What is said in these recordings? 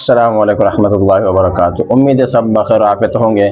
अस्सलामु अलैकुम रहमतुल्लाहि व बरकातुहू। उम्मीद है सब बखैर आफियत होंगे।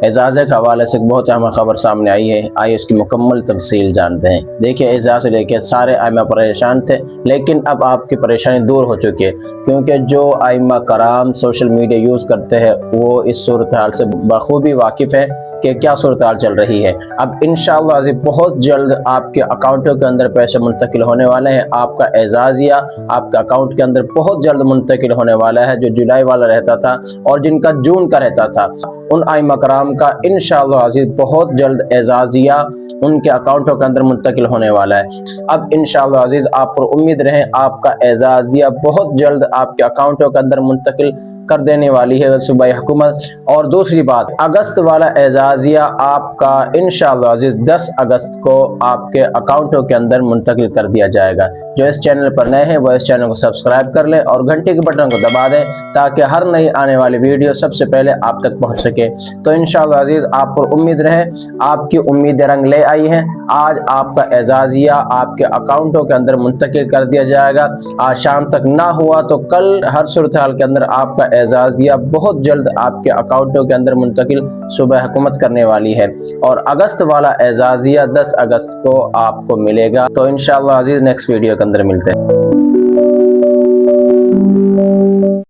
एजाज़ के हवाले से एक बहुत अहम खबर सामने आई है, आइए उसकी मुकम्मल तफसील जानते हैं। देखिए, एजाज़ से लेकर सारे आइमा परेशान थे, लेकिन अब आपकी परेशानी दूर हो चुकी है, क्योंकि जो आइमा कराम सोशल मीडिया यूज़ करते हैं वो इस सूरत हाल से बखूबी वाकिफ़ है कि क्या सूरत हाल चल रही है। अब इंशाअल्लाह अज़ीज़ बहुत जल्द आपके अकाउंटों के अंदर पैसे मुंतकिल होने वाले हैं। आपका एजाज़िया आपका अकाउंट के अंदर बहुत जल्द मुंतकिल होने वाला है। जो जुलाई वाला रहता था और जिनका जून का रहता था, उन आइमा कराम का इंशाअल्लाह अज़ीज़ बहुत जल्द एजाज़िया उनके अकाउंटों के अंदर मुंतकिल होने वाला है। अब इंशाअल्लाह अज़ीज़ आप पर उम्मीद रहे, आपका एजाज़िया बहुत जल्द आपके अकाउंटों के अंदर मुंतकिल कर देने वाली है सूबाई हुकूमत। और दूसरी बात, अगस्त वाला एजाज़िया आपका इंशाअल्लाह अज़ीज़ 10 अगस्त को आपके अकाउंटों के अंदर मुंतकिल कर दिया जाएगा। जो इस चैनल पर नए हैं वो इस चैनल को सब्सक्राइब कर लें और घंटे के बटन को दबा दें, ताकि हर नई आने वाली वीडियो सबसे पहले आप तक पहुंच सके। तो इंशाअल्लाह अज़ीज़ आप पर उम्मीद रहे, आपकी उम्मीदें रंग ले आई हैं। आज आपका एजाज़िया आपके अकाउंटों के अंदर मुंतकिल कर दिया जाएगा। आज शाम तक ना हुआ तो कल हर सूरत हाल के अंदर आपका एजाज़िया बहुत जल्द आपके अकाउंटों के अंदर मुंतकिल सुबह हुकूमत करने वाली है। और अगस्त वाला एजाज़िया 10 अगस्त को आपको मिलेगा। तो इंशाअल्लाह अज़ीज़ नेक्स्ट वीडियो के अंदर मिलते हैं।